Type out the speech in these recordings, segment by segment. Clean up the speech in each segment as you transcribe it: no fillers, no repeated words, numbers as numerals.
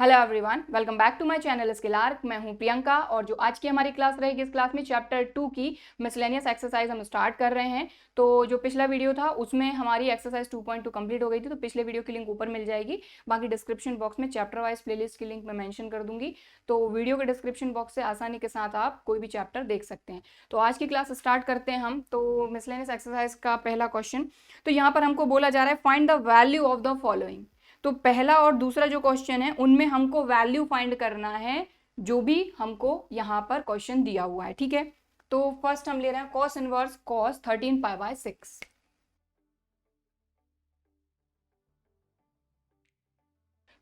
Hello everyone, welcome back to my channel Skill Arc. मैं हूं प्रियंका और जो आज की हमारी क्लास रहेगी, इस क्लास में चैप्टर 2 की मिसलेनियस एक्सरसाइज हम स्टार्ट कर रहे हैं। तो जो पिछला वीडियो था उसमें हमारी एक्सरसाइज 2.2 कंप्लीट हो गई थी, तो पिछले वीडियो की लिंक ऊपर मिल जाएगी। बाकी डिस्क्रिप्शन बॉक्स में चैप्टर वाइज प्लेलिस्ट की लिंक मैं मेंशन कर दूंगी, तो वीडियो के डिस्क्रिप्शन बॉक्स से आसानी के साथ आप कोई भी चैप्टर देख सकते हैं। तो आज की क्लास स्टार्ट करते हैं हम। तो मिसलेनियस एक्सरसाइज का पहला क्वेश्चन, तो यहाँ पर हमको बोला जा रहा है find the value of the following. तो पहला और दूसरा जो क्वेश्चन है उनमें हमको वैल्यू फाइंड करना है जो भी हमको यहाँ पर क्वेश्चन दिया हुआ है। ठीक है, तो फर्स्ट हम ले रहे हैं कॉस इनवर्स कॉस 13π/6।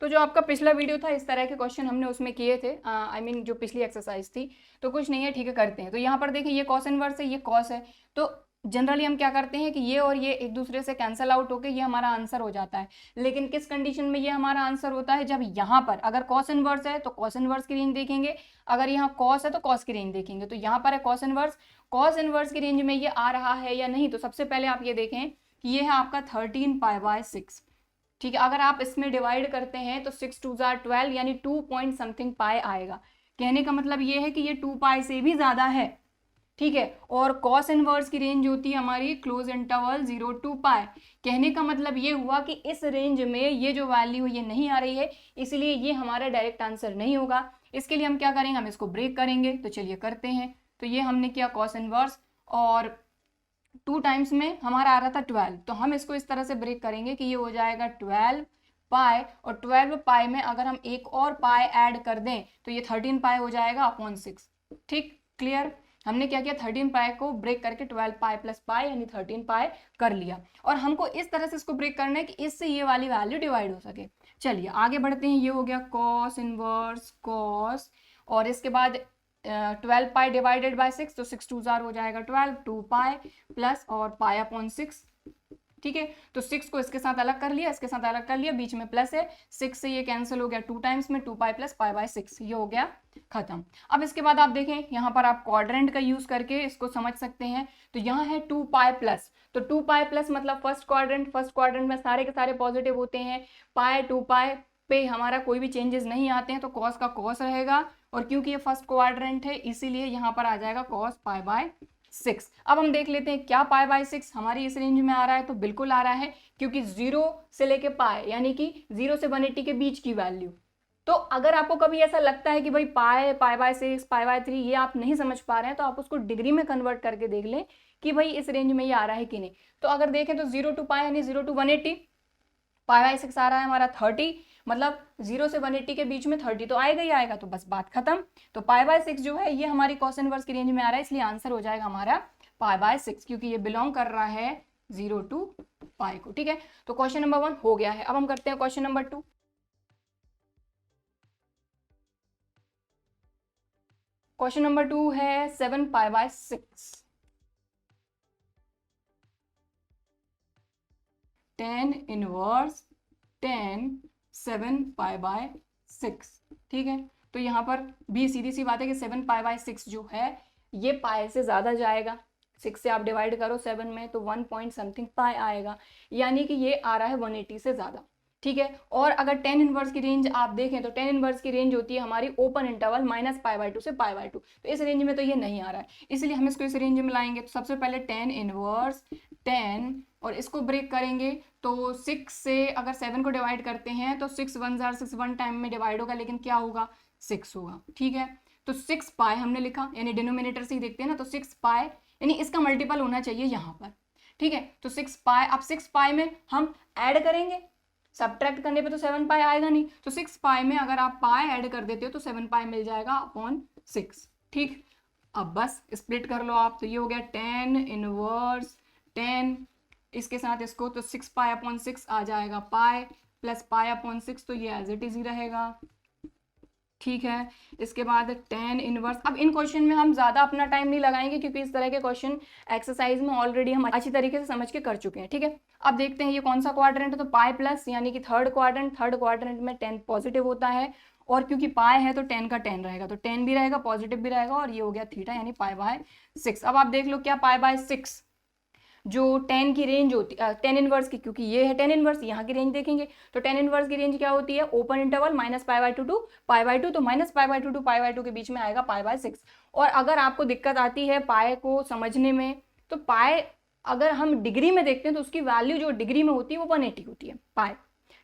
तो जो आपका पिछला वीडियो था, इस तरह के क्वेश्चन हमने उसमें किए थे, आई मीन जो पिछली एक्सरसाइज थी। तो कुछ नहीं है, ठीक है, करते हैं। तो यहाँ पर देखें, ये कॉस इनवर्स है, ये कॉस है। तो जनरली हम क्या करते हैं कि ये और ये एक दूसरे से कैंसल आउट होकर ये हमारा आंसर हो जाता है। लेकिन किस कंडीशन में ये हमारा आंसर होता है? जब यहाँ पर अगर कॉस इनवर्स है तो कॉस इनवर्स की रेंज देखेंगे, अगर यहाँ कॉस है तो कॉस की रेंज देखेंगे। तो यहाँ पर है कॉस इनवर्स की रेंज में ये आ रहा है या नहीं। तो सबसे पहले आप ये देखें कि ये है आपका 13π/6। ठीक है, अगर आप इसमें डिवाइड करते हैं तो 6 2 जार 12 यानी 2 पॉइंट समथिंग पाई आएगा। कहने का मतलब ये है कि ये 2 पाई से भी ज्यादा है। ठीक है, और कॉस इनवर्स की रेंज होती है हमारी क्लोज इंटरवल 0 to पाई। कहने का मतलब ये हुआ कि इस रेंज में ये जो वैल्यू ये नहीं आ रही है, इसलिए ये हमारा डायरेक्ट आंसर नहीं होगा। इसके लिए हम क्या करेंगे, हम इसको ब्रेक करेंगे। तो चलिए करते हैं। तो ये हमने किया कॉस इनवर्स, और 2 टाइम्स में हमारा आ रहा था 12, तो हम इसको इस तरह से ब्रेक करेंगे कि ये हो जाएगा 12 पाई, और 12 पाई में अगर हम एक और पाई ऐड कर दें तो ये 13 पाई हो जाएगा अपॉन 6। ठीक, क्लियर। हमने क्या किया, 13 पाई को ब्रेक करके 12 पाई प्लस पाई यानी 13 पाई कर लिया। और हमको इस तरह से इसको ब्रेक करना है कि इससे ये वाली वैल्यू डिवाइड हो सके। चलिए आगे बढ़ते हैं। ये हो गया कॉस इनवर्स कॉस, और इसके बाद 12 पाई डिवाइडेड बाय 6, तो 6 2 जार हो जाएगा 12, 2 पाई प्लस और पाई अपॉन 6। ठीक है, तो 6 को इसके साथ अलग कर लिया, इसके साथ अलग कर लिया, बीच में प्लस है, 6 से ये कैंसिल हो गया 2 टाइम्स में, 2 पाई प्लस पाई बाय 6, ये हो गया खत्म। अब इसके बाद आप देखें, यहाँ पर आप क्वाड्रेंट का यूज करके इसको समझ सकते हैं। तो यहाँ है 2 पाई प्लस, तो 2 पाई प्लस मतलब फर्स्ट क्वाड्रेंट में सारे के सारे पॉजिटिव होते हैं। पाई 2 पाई पे हमारा कोई भी चेंजेस नहीं आते हैं, तो कॉस का कॉस रहेगा, और क्योंकि ये फर्स्ट क्वाड्रेंट है इसीलिए यहाँ पर आ जाएगा कॉस पाई बाय 6। अब हम देख लेते हैं क्या पाई बाय 6 हमारी इस रेंज में आ रहा है। तो बिल्कुल आ रहा है, क्योंकि 0 से लेके पाई यानी कि 0 से 180 के बीच की वैल्यू। तो अगर आपको कभी ऐसा लगता है कि भाई पाई बाय 6 पाई बाय 3 ये आप नहीं समझ पा रहे हैं, तो आप उसको डिग्री में कन्वर्ट करके देख लें कि भाई इस रेंज में ये आ रहा है कि नहीं। तो अगर देखें तो 0 to पाई यानी 0 to 180, पाई बाय 6 आ रहा है हमारा 30, मतलब 0 से 180 के बीच में 30 तो आएगा ही आएगा, तो बस बात खत्म। तो पाई बाय 6 जो है ये हमारी कॉस इनवर्स की रेंज में आ रहा है, इसलिए आंसर हो जाएगा हमारा पाई बाय 6, क्योंकि ये बिलोंग कर रहा है 0 to पाई को। ठीक है, तो क्वेश्चन नंबर 1 हो गया है। अब हम करते हैं क्वेश्चन नंबर 2। क्वेश्चन नंबर 2 है 7 pi by 6, 10 inverse 10 7 pi by 6। ठीक है, तो यहाँ पर भी सीधी सी बात है कि 7 पाई बाय 6 जो है ये पाई से ज्यादा जाएगा। 6 से आप डिवाइड करो 7 में तो 1 पॉइंट समथिंग पाई आएगा, यानी कि ये आ रहा है 180 से ज्यादा। ठीक है, और अगर 10 इनवर्स की रेंज आप देखें तो 10 इनवर्स की रेंज होती है हमारी ओपन इंटरवल -π/2 से π/2, तो इस रेंज में तो ये नहीं आ रहा है, इसलिए हम इसको इस रेंज में लाएंगे। तो सबसे पहले 10 इनवर्स 10, और इसको ब्रेक करेंगे तो 6 से अगर 7 को डिवाइड करते हैं तो 6 1 जार 6 1 टाइम में डिवाइड होगा, लेकिन क्या होगा, 6 होगा। ठीक है, तो 6 पाई हमने लिखा, यानी डिनोमिनेटर से ही देखते हैं ना, तो 6 पाई यानी इसका मल्टीपल होना चाहिए यहाँ पर। ठीक है, तो 6 पाई, अब 6 पाई में हम ऐड करेंगे, सब्ट्रैक्ट करने पे तो 7 पाई आएगा नहीं, तो 6 पाई में अगर आप पाई ऐड कर देते हो तो 7 पाई मिल जाएगा अपॉन 6। ठीक, अब बस स्प्लिट कर लो आप, तो ये हो गया 10 इनवर्स 10, इसके साथ इसको, तो 6 पाई अपॉन 6 आ जाएगा पाई प्लस पाई अपॉन 6, तो ये एज इट इज ही रहेगा। ठीक है, इसके बाद 10 इनवर्स। अब इन क्वेश्चन में हम ज्यादा अपना टाइम नहीं लगाएंगे, क्योंकि इस तरह के क्वेश्चन एक्सरसाइज में ऑलरेडी हम अच्छी तरीके से समझ के कर चुके हैं। ठीक है, अब देखते हैं ये कौन सा क्वाड्रेंट है। तो पाई प्लस यानी कि थर्ड क्वाड्रेंट में 10 पॉजिटिव होता है, और क्योंकि पाई है तो 10 का 10 रहेगा, तो 10 भी रहेगा पॉजिटिव भी रहेगा, और ये हो गया थीटा यानी पाई बाय 6। अब आप देख लो क्या पाई बाय 6, जो टेन की रेंज होती है टेन इनवर्स की, क्योंकि ये है टेन इनवर्स, यहाँ की रेंज देखेंगे तो टेन इनवर्स की रेंज क्या होती है, open interval minus pi by two to pi by two, तो minus pi by two to pi by two के बीच में आएगा पाई बाई सिक्स। और अगर आपको दिक्कत आती है पाए को समझने में, तो पाए अगर हम डिग्री में देखते हैं तो उसकी वैल्यू जो डिग्री में होती है वो 180 होती है पाए,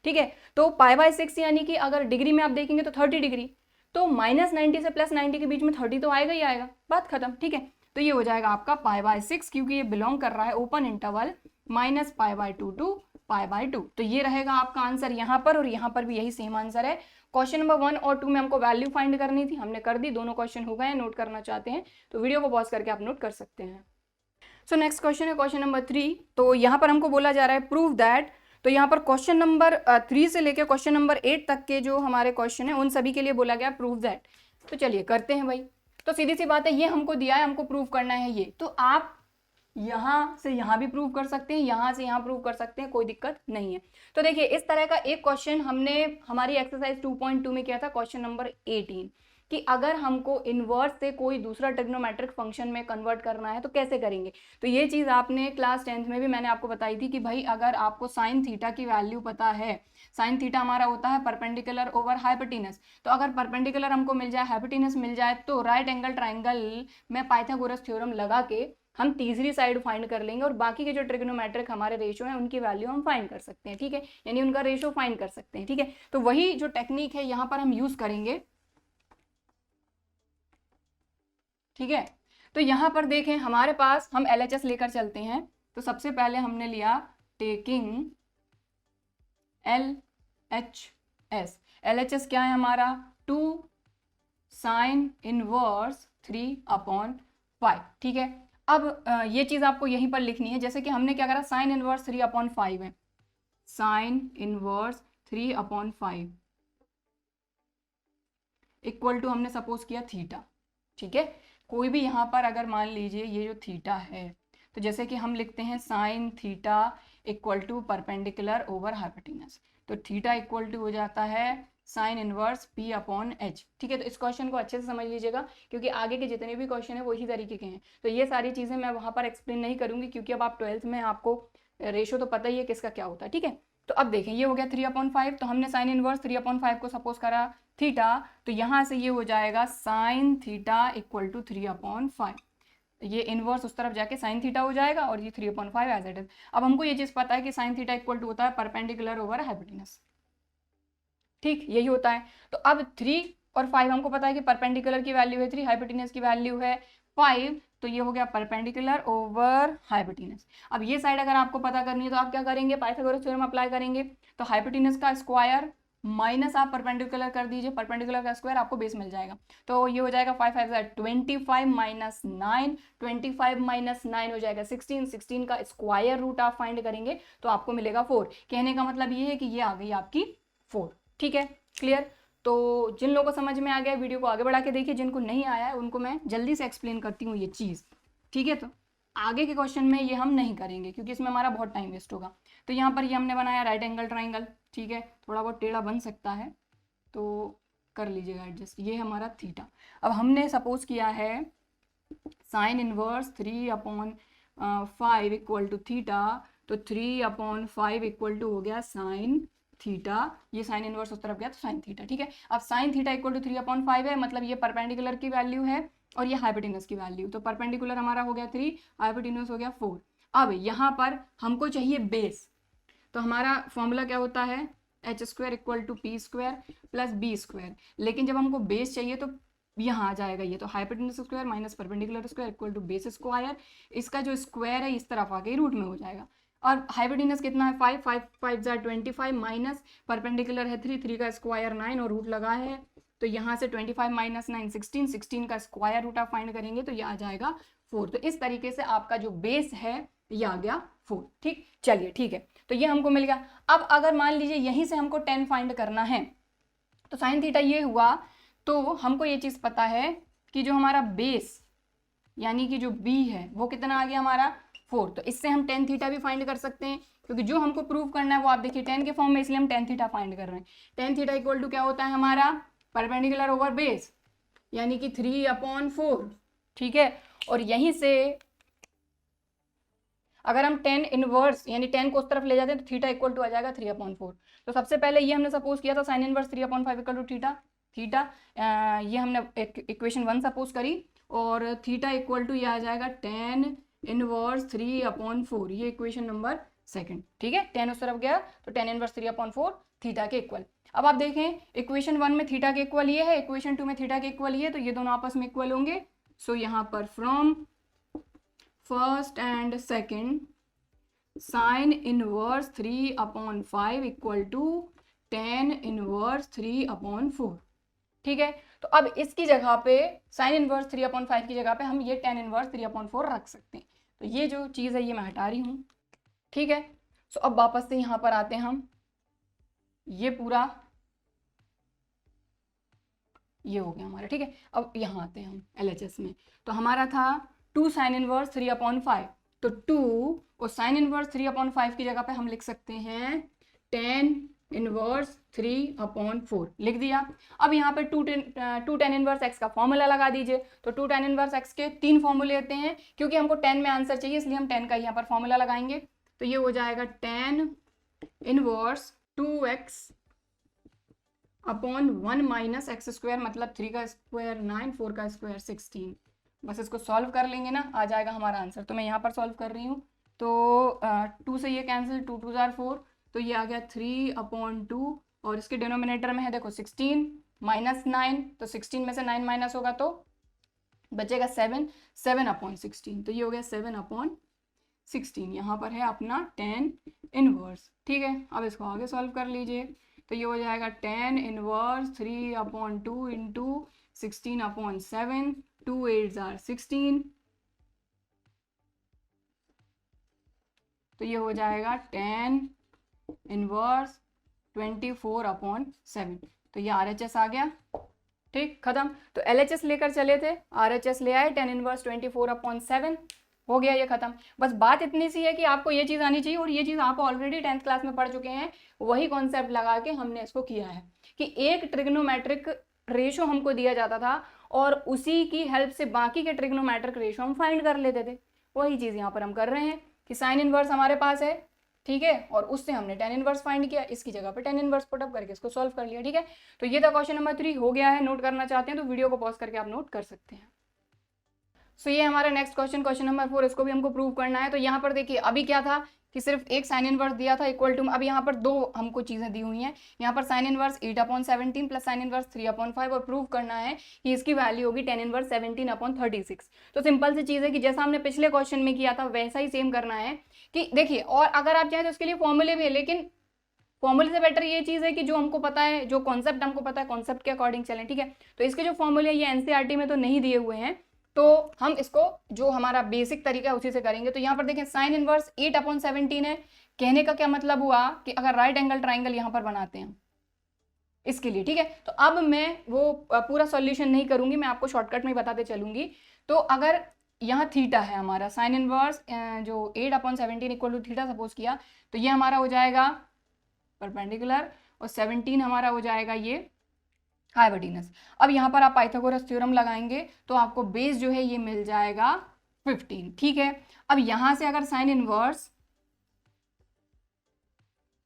ठीक है। तो पाई बाई सिक्स यानी कि अगर डिग्री में आप देखेंगे तो 30 डिग्री, तो माइनस 90 से प्लस 90 के बीच में 30 तो आएगा ही आएगा, बात खत्म, ठीक है। तो ये हो जाएगा आपका पाई बाय सिक्स, क्योंकि ये बिलोंग कर रहा है open interval minus pi by two to pi by two. तो ये रहेगा आपका आंसर यहाँ पर, और यहाँ पर भी यही सेम आंसर है। क्वेश्चन नंबर 1 और 2 में हमको वैल्यू फाइंड करनी थी, हमने कर दी, दोनों क्वेश्चन हो गए। नोट करना चाहते हैं तो वीडियो को पॉज करके आप नोट कर सकते हैं। सो नेक्स्ट क्वेश्चन है क्वेश्चन नंबर 3। तो यहाँ पर हमको बोला जा रहा है प्रूव दैट। तो यहाँ पर क्वेश्चन नंबर 3 से लेकर क्वेश्चन नंबर 8 तक के जो हमारे क्वेश्चन है उन सभी के लिए बोला गया प्रूव दैट। तो चलिए करते हैं भाई। तो सीधी सी बात है, ये हमको दिया है, हमको प्रूव करना है ये, तो आप यहाँ से यहाँ भी प्रूव कर सकते हैं, यहाँ से यहाँ प्रूव कर सकते हैं, कोई दिक्कत नहीं है। तो देखिए इस तरह का एक क्वेश्चन हमने हमारी एक्सरसाइज 2.2 में किया था, क्वेश्चन नंबर 18, कि अगर हमको इनवर्स से कोई दूसरा ट्रिग्नोमेट्रिक फंक्शन में कन्वर्ट करना है तो कैसे करेंगे। तो ये चीज़ आपने क्लास 10th में भी मैंने आपको बताई थी कि भाई अगर आपको साइन थीटा की वैल्यू पता है, साइन थीटा हमारा होता है परपेंडिकुलर ओवर हाइपोटेनस, तो अगर परपेंडिकुलर हमको मिल जाए, हाइपोटेनस मिल जाए, तो राइट एंगल ट्राइंगल में पाइथागोरस थ्योरम लगा के हम तीसरी साइड फाइंड कर लेंगे, और बाकी के जो ट्रिग्नोमेट्रिक हमारे रेशियो हैं उनकी वैल्यू हम फाइंड कर सकते हैं, ठीक है, यानी उनका रेशियो फाइंड कर सकते हैं, ठीक है। तो वही जो टेक्निक है यहाँ पर हम यूज करेंगे, ठीक है। तो यहाँ पर देखें हमारे पास, हम LHS लेकर चलते हैं। तो सबसे पहले हमने लिया टेकिंग LHS। LHS क्या है हमारा, 2 साइन इनवर्स 3/5, ठीक है। अब ये चीज आपको यहीं पर लिखनी है, जैसे कि हमने क्या करा, साइन इनवर्स 3/5 है, साइन इनवर्स 3/5 इक्वल टू हमने सपोज किया थीटा, ठीक है। कोई भी यहाँ पर अगर मान लीजिए ये जो थीटा है, तो जैसे कि हम लिखते हैं sine theta equal to perpendicular over hypotenuse, तो थीटा इक्वल टू हो जाता है साइन इनवर्स P/H, ठीक है। तो इस क्वेश्चन को अच्छे से समझ लीजिएगा, क्योंकि आगे के जितने भी क्वेश्चन है वो इसी तरीके के हैं। तो ये सारी चीज़ें मैं वहाँ पर एक्सप्लेन नहीं करूँगी, क्योंकि अब आप 12th में, आपको रेशो तो पता ही है किसका क्या होता है, ठीक है। तो अब देखें ये हो गया 3/5, तो हमने साइन इनवर्स 3/5 को सपोज करा थीटा, तो यहाँ से ये हो जाएगा साइन थीटा इक्वल टू 3/5, ये इनवर्स उस तरफ जाके साइन थीटा हो जाएगा, और ये 3/5 एज इट इज। अब हमको ये चीज़ पता है कि साइन थीटा इक्वल टू होता है परपेंडिकुलर ओवर हाइपोटेनस, ठीक, यही होता है। तो अब 3 और 5 हमको पता है कि परपेंडिकुलर की वैल्यू है 3, हाइपोटेनस की वैल्यू है 5, तो ये हो गया परपेंडिकुलर ओवर हाइपोटेनस। अब ये साइड अगर आपको पता करनी है तो आप क्या करेंगे, पाइथागोरस थ्योरम अप्लाई करेंगे। तो हाइपोटेनस का स्क्वायर माइनस आप परपेंडिकुलर कर दीजिए, परपेंडिकुलर का स्क्वायर आपको बेस मिल जाएगा। तो ये हो जाएगा 5 5 25 माइनस 9, 25 माइनस 9 हो जाएगा 16, 16 का स्क्वायर रूट आप फाइंड करेंगे तो आपको मिलेगा 4। कहने का मतलब ये है कि ये आ गई आपकी 4, ठीक है, क्लियर। तो जिन लोगों को समझ में आ गया वीडियो को आगे बढ़ा के देखिए, जिनको नहीं आया है उनको मैं जल्दी से एक्सप्लेन करती हूँ ये चीज़, ठीक है। तो आगे के क्वेश्चन में ये हम नहीं करेंगे, क्योंकि इसमें हमारा बहुत टाइम वेस्ट होगा। तो यहाँ पर ये हमने बनाया राइट एंगल ट्राइंगल, ठीक है, थोड़ा बहुत टेढ़ा बन सकता है तो कर लीजिएगा एडजस्ट। ये हमारा थीटा। अब हमने सपोज किया है sine inverse 3/5 equal to theta, तो 3/5 इक्वल टू हो गया साइन थीटा, ये साइन इनवर्स उस तरफ गया तो साइन थीटा, ठीक है। अब साइन थीटा इक्वल टू 3/5 है, मतलब ये परपेंडिकुलर की वैल्यू है और ये हाइपोटेनस की वैल्यू, तो परपेंडिकुलर हमारा हो गया 3, हाइपोटेनस हो गया 4। अब यहाँ पर हमको चाहिए बेस, तो हमारा फॉर्मूला क्या होता है, h² equal to p² plus b², लेकिन जब हमको बेस चाहिए तो यहाँ आ जाएगा ये, तो hypotenuse square minus perpendicular square equal to base square, इसका जो स्क्वायर है इस तरफ आके रूट में हो जाएगा। और हाइपोटेनस कितना है 5, 5 5 25 माइनस परपेंडिकुलर है 3, 3 का स्क्वायर 9 और रूट लगा है, तो यहाँ से 25 माइनस 9 16, 16 का स्क्वायर रूट आप फाइंड करेंगे तो ये आ जाएगा 4। तो इस तरीके से आपका जो बेस है ये आ गया 4, ठीक, चलिए ठीक है, तो ये हमको मिल गया। अब अगर मान लीजिए यहीं से हमको 10 फाइंड करना है, तो साइन थीटा ये हुआ, तो हमको ये चीज़ पता है कि जो हमारा बेस यानी कि जो b है वो कितना आ गया हमारा 4, तो इससे हम टेन थीटा भी फाइंड कर सकते हैं, क्योंकि जो हमको प्रूव करना है वो आप देखिए 10 के फॉर्म में, इसलिए हम टेन थीटा फाइंड कर रहे हैं। टेन थीटा इक्वल टू क्या होता है हमारा परपेंडिकुलर ओवर बेस, यानी कि 3/4, ठीक है। और यहीं से अगर हम टेन इनवर्स यानी टेन को उस तरफ ले जाते हैं तो थीटा इक्वल टू आ जाएगा 3/4। तो सबसे पहले ये हमने सपोज किया था sine inverse 3/5 equal to theta ये हमने इक्वेशन 1 सपोज करी, और थीटा इक्वल टू ये आ जाएगा टेन इनवर्स 3/4, ये इक्वेशन नंबर 2। ठीक है, टेन उस तरफ गया तो टेन इनवर्स 3/4 थीटा के इक्वल। अब आप देखें इक्वेशन 1 में थीटा के इक्वल ये है, इक्वेशन 2 में थीटा के इक्वल ये है, तो ये दोनों आपस में इक्वल होंगे। सो यहाँ पर from first and second sine inverse 3/5 equal to tan inverse 3/4। ठीक है, तो अब इसकी जगह पे साइन इनवर्स 3/5 की जगह पे हम ये टेन इनवर्स 3/4 रख सकते हैं। तो ये जो चीज़ है ये मैं हटा रही हूँ। ठीक है, सो अब वापस से यहाँ पर आते हैं हम, ये पूरा ये हो गया हमारा। ठीक है, अब यहाँ आते हैं हम LHS में, तो हमारा था 2 साइन इनवर्स 3/5, तो 2 और साइन इनवर्स 3/5 की जगह पे हम लिख सकते हैं टेन इनवर्स 3/4 लिख दिया। अब यहाँ पे 2 टेन इनवर्स एक्स का फॉर्मूला लगा दीजिए। तो 2 टेन इनवर्स एक्स के 3 फॉर्मूले लेते हैं, क्योंकि हमको 10 में आंसर चाहिए इसलिए हम 10 का यहाँ पर फॉर्मूला लगाएंगे। तो ये हो जाएगा tan inverse 2x upon 1 minus x square, मतलब 3 का स्क्वायर 9, 4 का स्क्वायर 16। बस इसको सॉल्व कर लेंगे ना, आ जाएगा हमारा आंसर। तो मैं यहाँ पर सॉल्व कर रही हूँ, तो 2 से ये कैंसिल, 2 2 जार 4, तो ये आ गया 3/2, और इसके डिनोमिनेटर में है देखो 16 माइनस 9, तो 16 में से 9 माइनस होगा तो बचेगा 7, 7/16, तो ये हो गया 7/16। यहाँ पर है अपना टेन इनवर्स। ठीक है, अब इसको आगे सॉल्व कर लीजिए, तो ये हो जाएगा टेन इनवर्स 3/2 इंटू 16/7, 2 8 जार 16, तो ये हो जाएगा टेन इनवर्स 24/7। तो ये RHS आ गया। ठीक, खत्म। तो LHS लेकर चले थे, RHS ले आए, टेन इनवर्स 24/7 हो गया, ये खत्म। बस बात इतनी सी है कि आपको ये चीज़ आनी चाहिए, और ये चीज़ आप ऑलरेडी 10th क्लास में पढ़ चुके हैं। वही कॉन्सेप्ट लगा के हमने इसको किया है कि एक ट्रिग्नोमेट्रिक रेशो हमको दिया जाता था, और उसी की हेल्प से बाकी के ट्रिग्नोमेट्रिक रेशो हम फाइंड कर लेते थे। वही चीज़ यहाँ पर हम कर रहे हैं कि साइन इनवर्स हमारे पास है, ठीक है, और उससे हमने टेन इनवर्स फाइंड किया, इसकी जगह पे टेन इनवर्स पुटअप करके इसको सॉल्व कर लिया। ठीक है, तो ये था क्वेश्चन नंबर 3 हो गया है। नोट करना चाहते हैं तो वीडियो को पॉज करके आप नोट कर सकते हैं। सो ये हमारा नेक्स्ट क्वेश्चन नंबर 4, इसको भी हमको प्रूव करना है। तो यहाँ पर देखिए अभी क्या था कि सिर्फ एक साइन इनवर्स दिया था इक्वल टू, अब यहाँ पर दो हमको चीज़ें दी हुई हैं। यहाँ पर sine inverse 8/17 plus sign inverse 3/5, और प्रूव करना है कि इसकी वैल्यू होगी टेन इनवर्स 17/36। तो सिंपल सी चीज़ है कि जैसा हमने पिछले क्वेश्चन में किया था वैसा ही सेम करना है कि देखिए, और अगर आप चाहें तो इसके लिए फॉर्मूले भी है, लेकिन फॉर्मूले से बेटर ये चीज़ है कि जो हमको पता है, जो कॉन्सेप्ट हमको पता है, कॉन्सेप्ट के अकॉर्डिंग चलें। ठीक है, तो इसके जो फॉर्मूले ये NCERT में तो नहीं दिए हुए हैं, तो हम इसको जो हमारा बेसिक तरीका है उसी से करेंगे। तो यहाँ पर देखें साइन इनवर्स 8/17 है। कहने का क्या मतलब हुआ कि अगर राइट एंगल ट्राइंगल यहाँ पर बनाते हैं इसके लिए, ठीक है, तो अब मैं वो पूरा सॉल्यूशन नहीं करूंगी, मैं आपको शॉर्टकट में बताते चलूंगी। तो अगर यहाँ थीटा है हमारा, साइन इनवर्स जो 8/17 इक्वल टू थीटा सपोज किया, तो ये हमारा हो जाएगा परपेंडिकुलर, और 17 हमारा हो जाएगा ये हाइपोटेनस। अब यहाँ पर आप पाइथागोरस थ्योरम लगाएंगे तो आपको बेस जो है ये मिल जाएगा 15। ठीक है, अब यहाँ से अगर साइन इनवर्स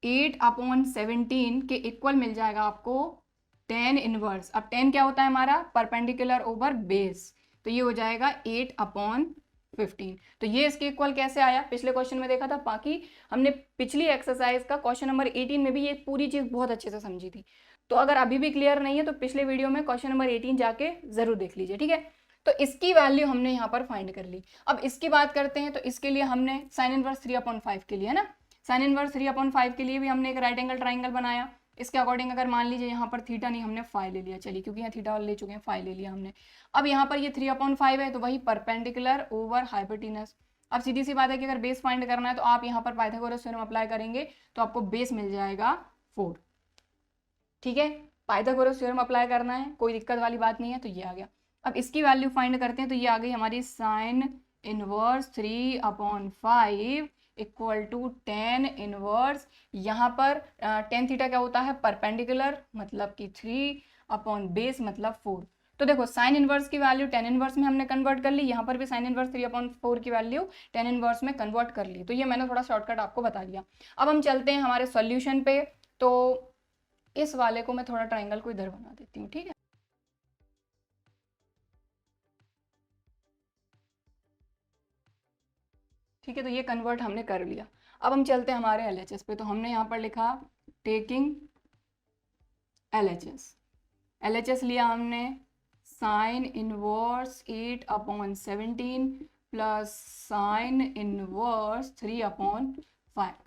8/17 के इक्वल मिल जाएगा आपको टेन इनवर्स। अब 10 क्या होता है हमारा, परपेंडिकुलर ओवर बेस, तो ये हो जाएगा 8/15। तो ये इसके इक्वल कैसे आया, पिछले क्वेश्चन में देखा था, बाकी हमने पिछली एक्सरसाइज का क्वेश्चन नंबर 18 में भी ये पूरी चीज़ बहुत अच्छे से समझी थी। तो अगर अभी भी क्लियर नहीं है तो पिछले वीडियो में क्वेश्चन नंबर 18 जाके जरूर देख लीजिए। ठीक है, तो इसकी वैल्यू हमने यहाँ पर फाइंड कर ली। अब इसकी बात करते हैं, तो इसके लिए हमने साइन इनवर्स 3/5 के लिए, है ना, साइन इनवर्स 3/5 के लिए भी हमने एक राइट एंगल ट्राइंगल बनाया। इसके अकॉर्डिंग अगर मान लीजिए यहाँ पर थीटा नहीं, हमने फाई ले लिया, चलिए, क्योंकि यहाँ थीटा ले चुके हैं, फाई ले लिया हमने। अब यहाँ पर ये 3/5 है, तो वही परपेंडिकुलर ओवर हाइपोटेनस। अब सीधी सी बात है कि अगर बेस फाइंड करना है तो आप यहाँ पर पाइथागोरस थ्योरम अप्लाई करेंगे तो आपको बेस मिल जाएगा 4। ठीक है, पाइथागोरस थ्योरम अप्लाई करना है, कोई दिक्कत वाली बात नहीं है। तो ये आ गया। अब इसकी वैल्यू फाइंड करते हैं, तो ये आ गई हमारी sine inverse 3/5 equal to tan inverse, यहाँ पर टेन थीटा क्या होता है, परपेंडिकुलर, मतलब कि 3/बेस मतलब 4। तो देखो साइन इनवर्स की वैल्यू टेन इनवर्स में हमने कन्वर्ट कर ली, यहाँ पर भी साइन इनवर्स 3/4 की वैल्यू टेन इनवर्स में कन्वर्ट कर ली। तो ये मैंने थोड़ा शॉर्टकट आपको बता दिया। अब हम चलते हैं हमारे सॉल्यूशन पे। तो इस वाले को मैं थोड़ा ट्राइंगल को इधर बना देती हूँ, ठीक है। ठीक है, तो ये कन्वर्ट हमने कर लिया। अब हम चलते हैं हमारे LHS पे। तो हमने यहाँ पर लिखा टेकिंग LHS लिया हमने sine inverse 8/17 plus sign inverse 3/5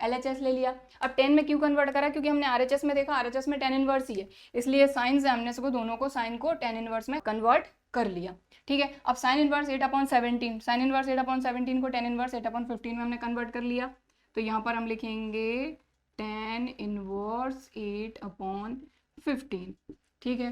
LHS ले लिया। अब 10 में क्यों कन्वर्ट करा, क्योंकि हमने RHS में देखा RHS में 10 इनवर्स ही है, इसलिए साइन से हमने इसको दोनों को साइन को 10 इनवर्स में कन्वर्ट कर लिया। ठीक है, अब साइन इनवर्स 8/17, साइन इनवर्स 8/17 को 10 इनवर्स 8/15 में हमने कन्वर्ट कर लिया। तो यहाँ पर हम लिखेंगे 10 इनवर्स 8/15, ठीक है,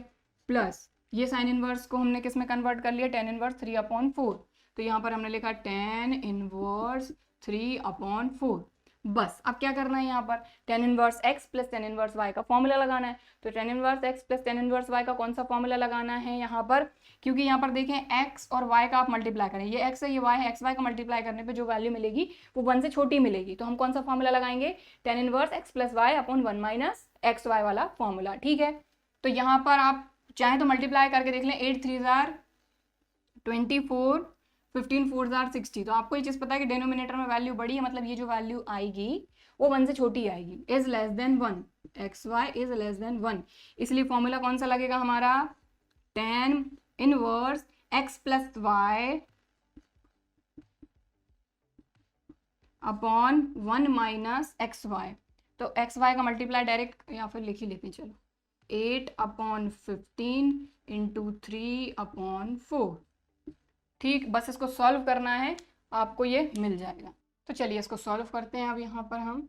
प्लस ये साइन इनवर्स को हमने किस में कन्वर्ट कर लिया, 10 इनवर्स 3/4। तो यहाँ पर हमने लिखा 10 इनवर्स 3/4। बस अब क्या करना है, यहाँ पर 10 inverse x plus 10 inverse y का फॉर्मूला लगाना है। तो 10 inverse x plus 10 inverse y का कौन सा फॉर्मूला लगाना है यहाँ पर, क्योंकि यहाँ पर देखें x और y का आप मल्टीप्लाई करें, ये x है ये y है, x y का मल्टीप्लाई करने पे जो वैल्यू मिलेगी वो 1 से छोटी मिलेगी। तो हम कौन सा फॉर्मूला लगाएंगे, 10 inverse x plus y upon 1 minus x y वाला फॉर्मूला। ठीक है, तो यहाँ पर आप चाहे तो मल्टीप्लाई करके देख लें, 8 3 जार 24, 15 4 जार 60। तो आपको ये चीज़ पता है कि डिनोमिनेटर में वैल्यू बड़ी है, मतलब ये जो वैल्यू आएगी वो 1 से छोटी आएगी, is less than 1, x y is less than 1। इसलिए फॉर्मूला कौन सा लगेगा हमारा, 10 inverse x plus y upon 1 minus x y. तो एक्स वाई का मल्टीप्लाई डायरेक्ट या फिर लिख ही लेते हैं, चलो 8/15 इंटू 3/4। ठीक, बस इसको सॉल्व करना है, आपको ये मिल जाएगा। तो चलिए इसको सॉल्व करते हैं अब यहाँ पर हम।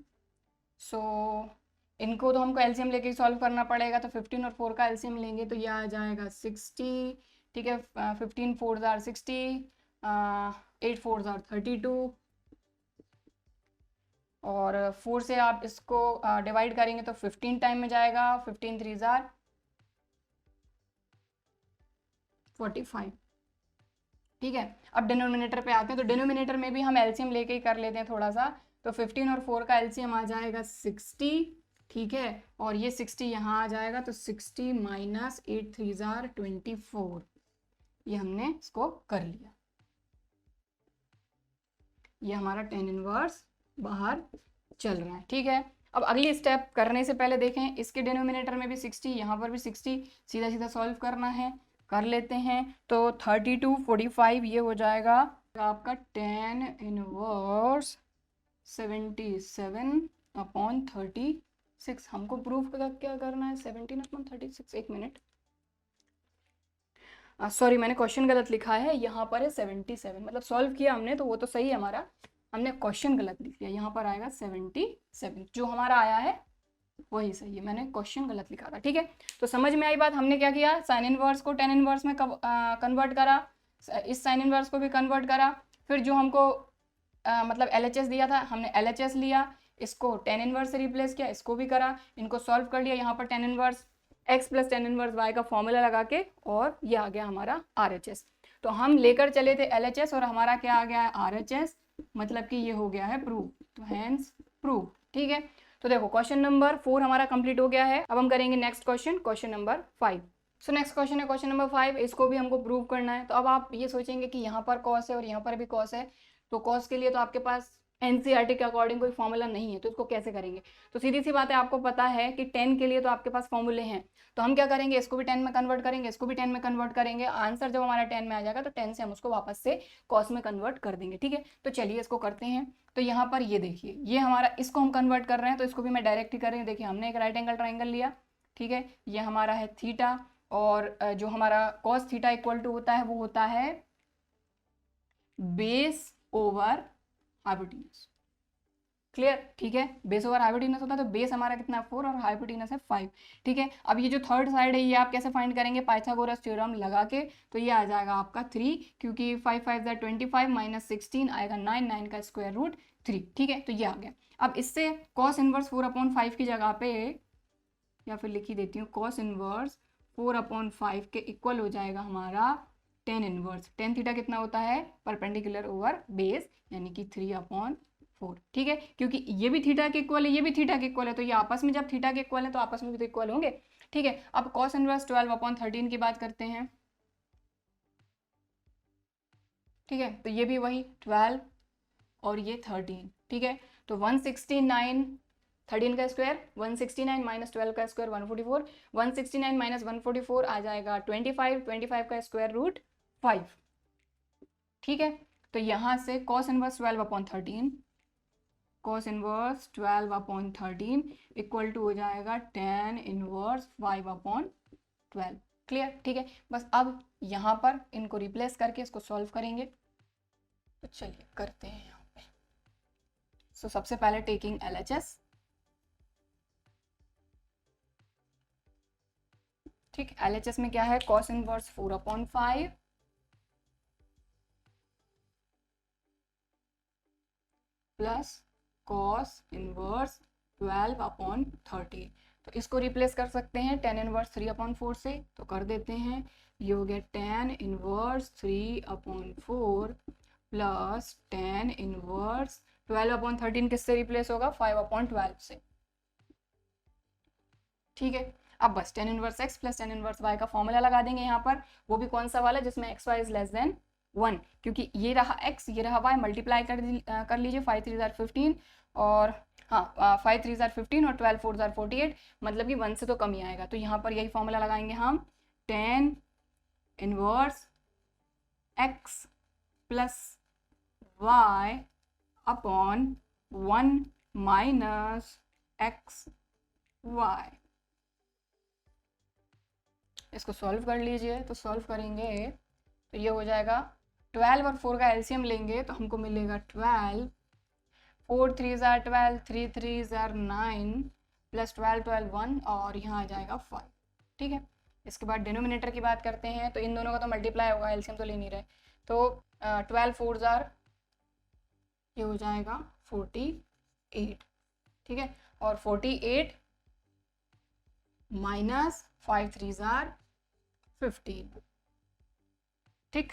इनको तो हमको एलसीएम लेके ही सॉल्व करना पड़ेगा। तो 15 और 4 का एलसीएम लेंगे तो ये आ जाएगा 60। ठीक है, 15 4 जार 60, 8 4 जार 32, और 4 से आप इसको डिवाइड करेंगे तो 15 टाइम में जाएगा, 15 3 जार 45। ठीक है, अब डिनोमिनेटर पे आते हैं। तो डिनोमिनेटर में भी हम एलसीएम लेके ही कर लेते हैं थोड़ा सा। तो 15 और 4 का एलसीएम आ जाएगा 60। ठीक है, और ये 60 यहाँ आ जाएगा, तो 60 माइनस 8 3 जार 24। ये हमने इसको कर लिया, ये हमारा 10 इनवर्स बाहर चल रहा है। ठीक है, अब अगली स्टेप करने से पहले देखें, इसके डिनोमिनेटर में भी 60, यहाँ पर भी 60, सीधा सीधा सॉल्व करना है, कर लेते हैं। तो 32 45 ये हो जाएगा आपका 10 इनवर्स 77/36। हमको प्रूफ क्या करना है, 17/36। एक मिनट, सॉरी मैंने क्वेश्चन गलत लिखा है, यहाँ पर है 77, मतलब सॉल्व किया हमने तो वो तो सही है हमारा, हमने क्वेश्चन गलत लिख लिया। यहाँ पर आएगा 77, जो हमारा आया है वही सही है, मैंने क्वेश्चन गलत लिखा था। ठीक है, तो समझ में आई बात। हमने क्या किया, साइन इनवर्स को 10 इनवर्स में कन्वर्ट करा, इस साइन इनवर्स को भी कन्वर्ट करा, फिर जो हमको मतलब LHS दिया था हमने LHS लिया, इसको 10 इनवर्स से रिप्लेस किया, इसको भी करा, इनको सॉल्व कर लिया। यहाँ पर 10 inverse x plus 10 inverse y का फॉर्मूला लगा के, और ये आ गया हमारा RHS। तो हम लेकर चले थे LHS और हमारा क्या आ गया है RHS, मतलब कि ये हो गया है प्रूव, तो हैंस प्रूव। ठीक है, तो देखो क्वेश्चन नंबर 4 हमारा कंप्लीट हो गया है। अब हम करेंगे next question, question number 5। So next question है क्वेश्चन नंबर 5, इसको भी हमको प्रूव करना है। तो अब आप ये सोचेंगे कि यहाँ पर कॉस है और यहाँ पर भी कॉस है, तो कॉस के लिए तो आपके पास एनसीईआरटी के अकॉर्डिंग कोई फॉर्मूला नहीं है, तो इसको कैसे करेंगे। तो सीधी सी बात है, आपको पता है कि 10 के लिए तो आपके पास फॉर्मूले हैं, तो हम क्या करेंगे, इसको भी 10 में कन्वर्ट करेंगे, इसको भी 10 में कन्वर्ट करेंगे। आंसर जब हमारा 10 में आ जाएगा तो 10 से हम उसको वापस से कॉस में कन्वर्ट कर देंगे। ठीक है, तो चलिए इसको करते हैं। तो यहाँ पर ये देखिए, ये हमारा, इसको हम कन्वर्ट कर रहे हैं, तो इसको भी मैं डायरेक्ट ही कर रही हूँ। देखिए हमने एक राइट एंगल ट्राइंगल लिया, ठीक है, ये हमारा है थीटा, और जो हमारा कॉस थीटा इक्वल टू होता है वो होता है बेस ओवर हाइपोटेन्यूज। क्लियर, ठीक है, बेस ओवर हाइपोटेन्यूज होता है, तो बेस हमारा कितना है 4 और हाइपोटेन्यूज है 5। ठीक है, अब ये जो थर्ड साइड है ये आप कैसे फाइंड करेंगे, पाइथागोरस थ्योरम लगा के। तो ये आ जाएगा आपका 3, क्योंकि 5 5 25 माइनस 16 आएगा 9, 9 का स्क्वायर रूट 3। ठीक है, तो ये आ गया। अब इससे कॉस इनवर्स 4/5 की जगह पे, या फिर लिख ही देती हूँ, कॉस इनवर्स 4/5 के इक्वल हो जाएगा हमारा tan इनवर्स। tan थीटा कितना होता है, परपेंडिकुलर ओवर बेस, यानी कि 3/4। ठीक है, क्योंकि ये भी थीटा के इक्वल है, ये भी थीटा के इक्वल है, तो ये आपस में जब थीटा के इक्वल है तो आपस में भी तो इक्वल होंगे। ठीक है, अब cos इनवर्स 12/13 की बात करते हैं। ठीक है, तो ये भी वही 12 और ये 13। ठीक है, तो 169, 13 का स्क्वायर 169 माइनस 12 का स्क्वायर 144, 169 माइनस 144 आ जाएगा 25, 25 का स्क्वायर रूट 5। ठीक है, तो यहाँ से cos inverse 12/13, cos inverse 12/13 equal to हो जाएगा tan इनवर्स 5/12। क्लियर। ठीक है, बस अब यहाँ पर इनको रिप्लेस करके इसको सॉल्व करेंगे। तो चलिए करते हैं यहाँ पे। सो सबसे पहले टेकिंग LHS। ठीक, LHS में क्या है, cos inverse 4/5 plus cos inverse 12/13। तो इसको रिप्लेस कर सकते हैं tan इनवर्स 3/4 से, तो कर देते हैं। ये हो गया tan inverse 3/4 plus tan inverse 12/13 किससे रिप्लेस होगा, 5/12 से। ठीक है, अब बस tan inverse x plus tan inverse y का फॉर्मूला लगा देंगे यहाँ पर। वो भी कौन सा वाला, जिसमें xy इज लेस देन 1, क्योंकि ये रहा x, ये रहा y, मल्टीप्लाई कर लीजिए। 5 3 जार 15 और हाँ 5 3 जार 15 और 12 4 जार 48, मतलब कि 1 से तो कम ही आएगा। तो यहाँ पर यही फॉर्मूला लगाएंगे हम, tan inverse x plus y upon 1 minus x y. इसको सॉल्व कर लीजिए। तो सॉल्व करेंगे तो ये हो जाएगा 12 और 4 का एलसीएम लेंगे तो हमको मिलेगा 12, 4 3 जार 12, 3 3 जार 9 प्लस 12 12 1 और यहाँ आ जाएगा 5। ठीक है, इसके बाद डिनोमिनेटर की बात करते हैं। तो इन दोनों का तो मल्टीप्लाई होगा, एलसीएम तो ले नहीं रहे। तो 12 4 जार ये हो जाएगा 48। ठीक है, और 48 माइनस 5 3 जार 15। ठीक,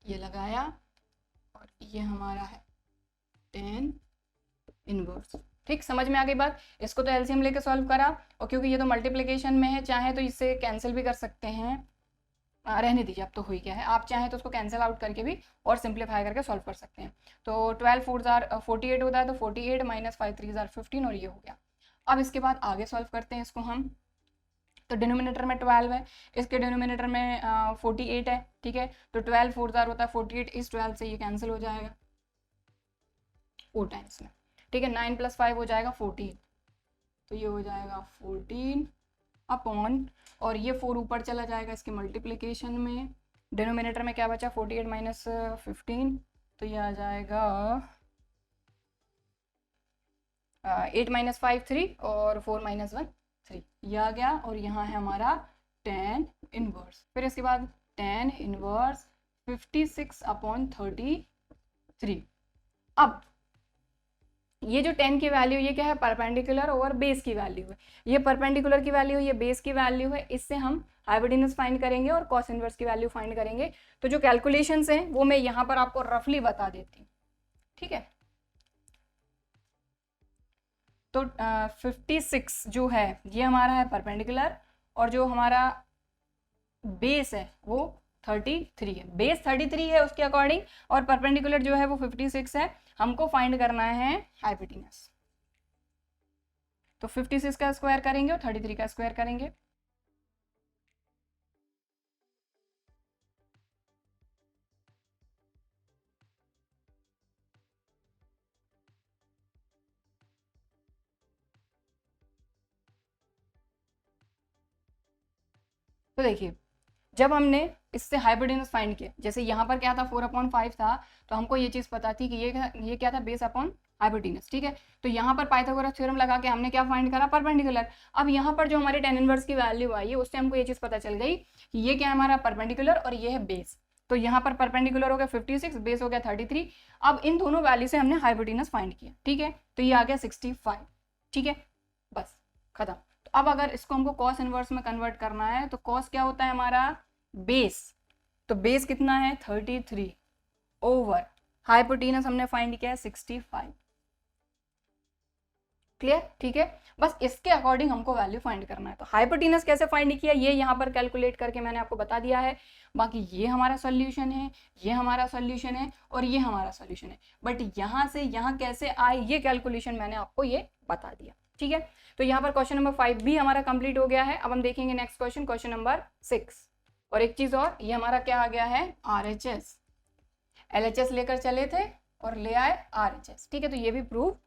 ये लगाया और ये हमारा है tan इनवर्स। ठीक, समझ में आ गई बात। इसको तो एलसीएम लेके सॉल्व करा, और क्योंकि ये तो मल्टीप्लिकेशन में है, चाहे तो इससे कैंसिल भी कर सकते हैं। रहने दीजिए, अब तो हो ही गया है। आप चाहें तो उसको कैंसिल आउट करके भी और सिंप्लीफाई करके सॉल्व कर सकते हैं। तो 12 4 जार 48 होता है, तो 48 माइनस 5 3 जार 15 और ये हो गया। अब इसके बाद आगे सॉल्व करते हैं इसको हम। तो डिनोमिनेटर में 12 है, इसके डिनोमिनेटर में 48 है। ठीक है, तो 12 4 जार होता है 48, इस 12 से ये कैंसिल हो जाएगा 4 टाइम्स में। ठीक है, 9 प्लस 5 हो जाएगा 14, तो ये हो जाएगा 14 अपॉन, और ये 4 ऊपर चला जाएगा इसके मल्टीप्लिकेशन में। डिनोमिनेटर में क्या बचा, 48 माइनस 15, तो ये आ जाएगा 8 माइनस 5 3 और 4 माइनस 1 3, ये आ गया। और यहाँ है हमारा tan इनवर्स। फिर इसके बाद tan इनवर्स 56/33। अब ये जो 10 की वैल्यू, ये क्या है, परपेंडिकुलर ओवर बेस की वैल्यू है। ये परपेंडिकुलर की वैल्यू है, ये बेस की वैल्यू है। इससे हम हाइपोटेन्यूज फाइंड करेंगे और कॉस इनवर्स की वैल्यू फाइंड करेंगे। तो जो कैलकुलेशंस हैं वो मैं यहाँ पर आपको रफली बता देती हूँ। ठीक है, तो 56 जो है ये हमारा है परपेंडिकुलर, और जो हमारा बेस है वो 33 है। बेस 33 है उसके अकॉर्डिंग, और परपेंडिकुलर जो है वो 56 है। हमको फाइंड करना है हाइपोटेन्यूज। तो 56 का स्क्वायर करेंगे और 33 का स्क्वायर करेंगे। तो देखिए, जब हमने इससे हाइपोटेन्यूज फाइंड किया, जैसे यहाँ पर क्या था 4/5 था, तो हमको ये चीज़ पता थी कि ये क्या था, बेस अपॉन हाइपोटेन्यूज। ठीक है, तो यहाँ पर पाइथागोरस थ्योरम लगा के हमने क्या फाइंड करा, परपेंडिकुलर। अब यहाँ पर जो हमारे tan इनवर्स की वैल्यू आई है उससे हमको ये चीज़ पता चल गई कि ये क्या है, हमारा परपेंडिकुलर और ये है बेस। तो यहाँ पर परपेंडिकुलर हो गया 56, बेस हो गया 33। अब इन दोनों वैल्यू से हमने हाइपोटेन्यूज फाइंड किया। ठीक है, तो ये आ गया 65। ठीक है, बस खत्म। तो अब अगर इसको हमको कॉस इनवर्स में कन्वर्ट करना है तो कॉस क्या होता है हमारा बेस, तो बेस कितना है 33 ओवर हाइपोटेनस हमने फाइंड किया है 65। क्लियर, ठीक है। बस इसके अकॉर्डिंग हमको वैल्यू फाइंड करना है। तो हाइपोटेनस कैसे फाइंड किया ये यहाँ पर कैलकुलेट करके मैंने आपको बता दिया है। बाकी ये हमारा सॉल्यूशन है, ये हमारा सॉल्यूशन है और ये हमारा सॉल्यूशन है, बट यहाँ से यहाँ कैसे आए ये कैलकुलेशन मैंने आपको ये बता दिया, ठीक है। तो यहाँ पर क्वेश्चन नंबर 5 भी हमारा कंप्लीट हो गया है। अब हम देखेंगे नेक्स्ट क्वेश्चन, क्वेश्चन नंबर 6। और एक चीज और, ये हमारा क्या आ गया है RHS, LHS लेकर चले थे और ले आए RHS, ठीक है। तो ये भी प्रूव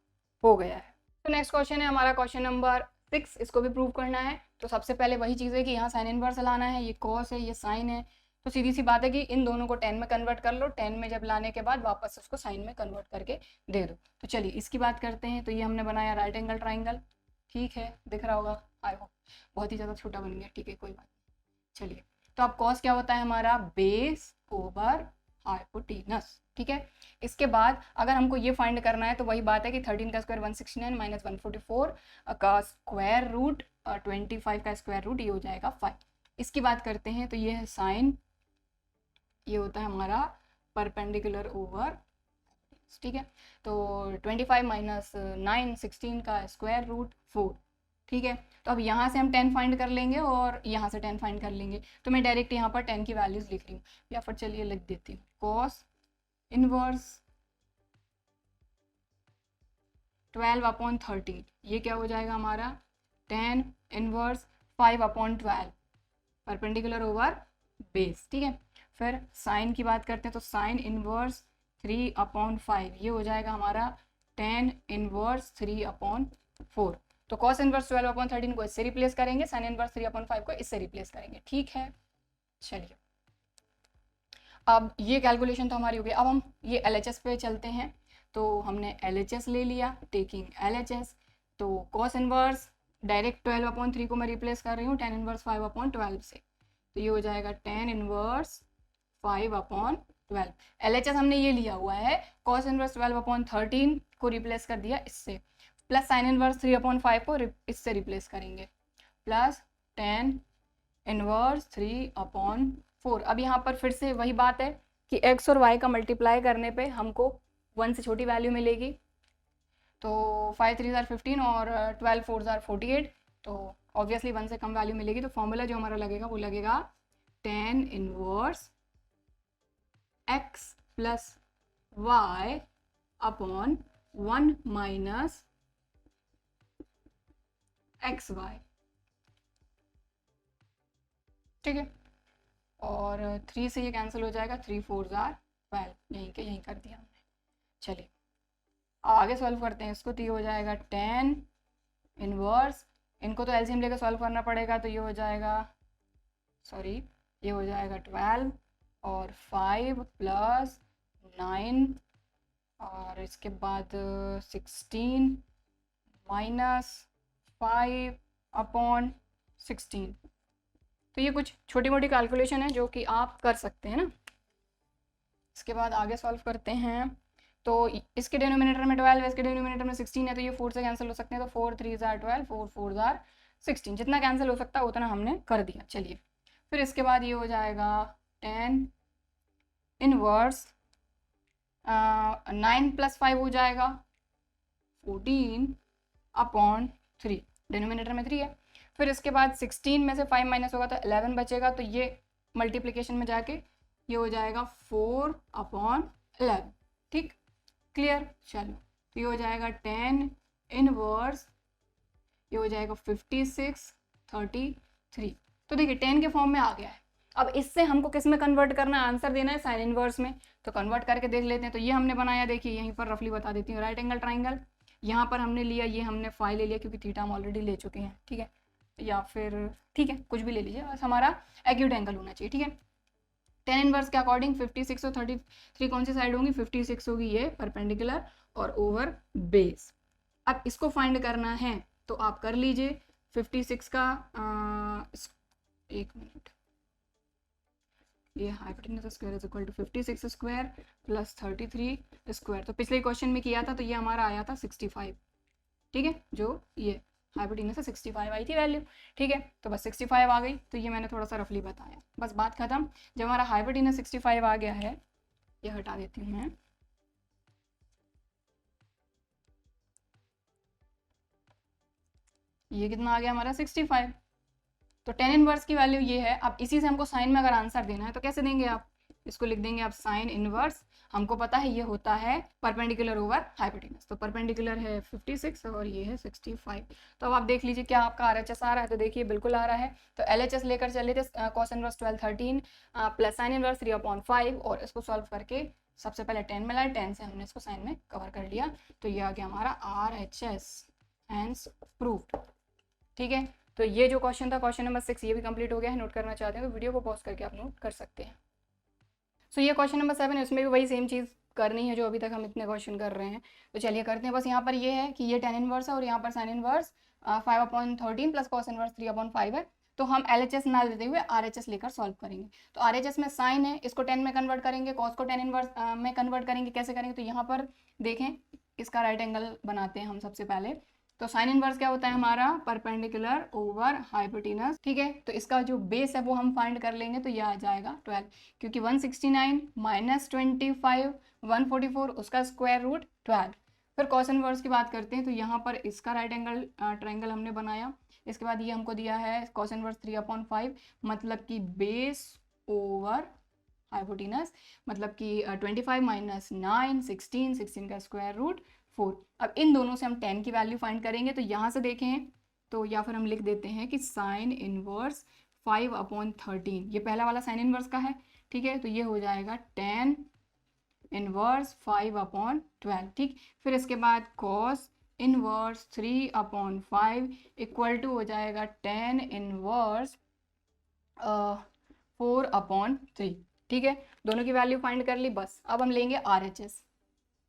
हो गया है। तो नेक्स्ट क्वेश्चन है हमारा क्वेश्चन नंबर 6, इसको भी प्रूव करना है। तो सबसे पहले वही चीज़ है कि यहाँ साइन इनवर्स लाना है, ये कॉस है ये साइन है। तो सीधी सी बात है कि इन दोनों को 10 में कन्वर्ट कर लो, 10 में जब लाने के बाद वापस उसको साइन में कन्वर्ट करके दे दो। तो चलिए इसकी बात करते हैं। तो ये हमने बनाया राइट एंगल ट्राइंगल, ठीक है, दिख रहा होगा आई होप, बहुत ही ज़्यादा छोटा बन गया, ठीक है कोई बात नहीं। चलिए तो अब कॉस क्या होता है हमारा बेस ओवर हाइपोटेनस, ठीक है। इसके बाद अगर हमको ये फाइंड करना है तो वही बात है कि 13 का स्क्वायर 169 माइनस 144 का स्क्वायर रूट 25 का स्क्वायर रूट, ये हो जाएगा 5। इसकी बात करते हैं तो ये है साइन, ये होता है हमारा परपेंडिकुलर ओवर, ठीक है। तो 25 माइनस 9 16 का स्क्वायर रूट 4, ठीक है। तो अब यहाँ से हम 10 फाइंड कर लेंगे और यहाँ से 10 फाइंड कर लेंगे। तो मैं डायरेक्ट यहाँ पर 10 की वैल्यूज लिख रही हूँ, या फिर चलिए लिख देती हूँ कॉस इनवर्स 12/13, ये क्या हो जाएगा हमारा tan inverse 5/12 perpendicular over base, ठीक है। फिर साइन की बात करते हैं तो साइन इनवर्स 3/5, ये हो जाएगा हमारा tan इनवर्स 3/4। तो कॉस इनवर्स 12/13 को इससे रिप्लेस करेंगे, साइन इनवर्स 3/5 को इससे रिप्लेस करेंगे, ठीक है। चलिए अब ये कैलकुलेशन तो हमारी हो गई। अब हम ये LHS पे चलते हैं। तो हमने LHS ले लिया, टेकिंग LHS। तो कॉस इनवर्स डायरेक्ट 12/3 को मैं रिप्लेस कर रही हूँ tan इनवर्स 5/12 से, तो ये हो जाएगा tan इनवर्स 5/12। LHS हमने ये लिया हुआ है, कॉस इनवर्स 12/13 को रिप्लेस कर दिया इससे, प्लस साइन इनवर्स 3/5 को इससे रिप्लेस करेंगे, प्लस tan इनवर्स 3/4। अब यहाँ पर फिर से वही बात है कि x और y का मल्टीप्लाई करने पे हमको 1 से छोटी वैल्यू मिलेगी। तो 5 3 ज़ार 15 और 12 4 ज़ार 48, तो ऑब्वियसली 1 से कम वैल्यू मिलेगी। तो फॉर्मूला जो हमारा लगेगा वो लगेगा tan inverse x plus y upon 1 minus XY, ठीक है। और 3 से ये कैंसिल हो जाएगा, 3 4 ज़ार 12, यहीं के यहीं कर दिया हमने। चलिए आगे सॉल्व करते हैं इसको। तो ये हो जाएगा tan इनवर्स, इनको तो एलसीएम लेकर सॉल्व करना पड़ेगा, तो ये हो जाएगा ये हो जाएगा 12 और 5 प्लस 9 और इसके बाद 16 माइनस 5/16। तो ये कुछ छोटी मोटी कैलकुलेशन है जो कि आप कर सकते हैं ना। इसके बाद आगे सॉल्व करते हैं। तो इसके डिनोमिनेटर में 12 है, इसके डिनोमिनेटर में 16 है, तो ये 4 से कैंसिल हो सकते हैं। तो 4 3 ज़ार 12, 4 4 ज़ार 16, जितना कैंसिल हो सकता है उतना हमने कर दिया। चलिए फिर इसके बाद ये हो जाएगा tan इनवर्स 9 प्लस 5 हो जाएगा 14/3, डिनोमिनेटर में 3 है। फिर इसके बाद 16 में से 5 माइनस होगा तो 11 बचेगा, तो ये मल्टीप्लिकेशन में जाके ये हो जाएगा 4/11, ठीक, क्लियर। चलो तो ये हो जाएगा tan इनवर्स, ये हो जाएगा 56/33। तो देखिए 10 के फॉर्म में आ गया है। अब इससे हमको किस में कन्वर्ट करना है, आंसर देना है साइन इनवर्स में। तो कन्वर्ट करके देख लेते हैं। तो ये हमने बनाया, देखिए यहीं पर रफली बता देती हूँ, राइट एंगल ट्राइंगल। यहाँ पर हमने लिया, ये हमने 5 ले लिया क्योंकि थीटा हम ऑलरेडी ले चुके हैं, ठीक है। या फिर ठीक है कुछ भी ले लीजिए, बस हमारा एक्यूट एंगल होना चाहिए, ठीक है। tan इनवर्स के अकॉर्डिंग 56 और 33 कौन सी साइड होंगी, 56 होगी ये परपेंडिकुलर और ओवर बेस। अब इसको फाइंड करना है तो आप कर लीजिए 56 का एक मिनट, ये hypotenuse square is equal to 56 square plus 33 square. तो पिछले क्वेश्चन में किया था तो ये हमारा आया था 65, ठीक है, जो ये हाइपोटेनस से 65 आई थी वैल्यू, ठीक है। तो बस 65 आ गई, तो ये मैंने थोड़ा सा रफली बताया, बस बात खत्म। जब हमारा हाइपोटेनस 65 आ गया है, ये हटा देती हूँ मैं, ये कितना आ गया हमारा 65। तो टेन इनवर्स की वैल्यू ये है। अब इसी से हमको साइन में अगर आंसर देना है तो कैसे देंगे आप, इसको लिख देंगे आप साइन इनवर्स, हमको पता है ये होता है परपेंडिकुलर ओवर हाइपोटेनस, तो परपेंडिकुलर है 56 और ये है 65। तो अब आप देख लीजिए क्या आपका आरएचएस आ रहा है, तो देखिए बिल्कुल आ रहा है। तो एलएचएस लेकर चले थे cos inverse 12 13 plus sign inverse 3/5, और इसको सॉल्व करके सबसे पहले 10 मिला, 10 से हमने इसको साइन में कवर कर लिया, तो ये आ गया हमारा आरएचएस, हैंस प्रूव्ड, ठीक है। तो ये जो क्वेश्चन था क्वेश्चन नंबर 6 ये भी कंप्लीट हो गया है। नोट करना चाहते हैं तो वीडियो को पॉज करके आप नोट कर सकते हैं। सो ये क्वेश्चन नंबर 7 है, उसमें भी वही सेम चीज़ करनी है जो अभी तक हम इतने क्वेश्चन कर रहे हैं। तो चलिए करते हैं। बस यहाँ पर ये है कि ये टेन इनवर्स है और यहाँ पर sine inverse 5/13 plus cos inverse 3/5 है। तो हम एलएचएस ना लेते हुए आरएचएस लेकर सॉल्व करेंगे। तो आरएचएस में साइन है, इसको 10 में कन्वर्ट करेंगे, कॉस को 10 इनवर्स में कन्वर्ट करेंगे। कैसे करेंगे, तो यहाँ पर देखें, इसका राइट एंगल बनाते हैं हम सबसे पहले। तो साइन इनवर्स क्या होता है हमारा, परपेंडिकुलर ओवर हाइपोटेनस, ठीक है। तो इसका जो बेस है वो हम फाइंड कर लेंगे, तो ये आ जाएगा 12, क्योंकि 169 माइनस 25 144, उसका स्क्वायर रूट 12। फिर कॉस इनवर्स की बात करते हैं, तो यहाँ पर इसका राइट एंगल ट्रायंगल हमने बनाया। इसके बाद ये हमको दिया है कॉस इनवर्स 3/5, मतलब कि बेस ओवर हाइपोटेनस, मतलब कि 25 माइनस 9 16, 16 का स्क्वायर रूट 4। अब इन दोनों से हम 10 की वैल्यू फाइंड करेंगे। तो यहाँ से देखें, तो या फिर हम लिख देते हैं कि साइन इनवर्स 5/13, ये पहला वाला साइन इनवर्स का है, ठीक है। तो ये हो जाएगा 10 इनवर्स 5/12, ठीक। फिर इसके बाद कॉस इनवर्स 3/5 इक्वल टू हो जाएगा 10 इनवर्स 4/3, ठीक है। दोनों की वैल्यू फाइंड कर ली। बस अब हम लेंगे आरएचएस,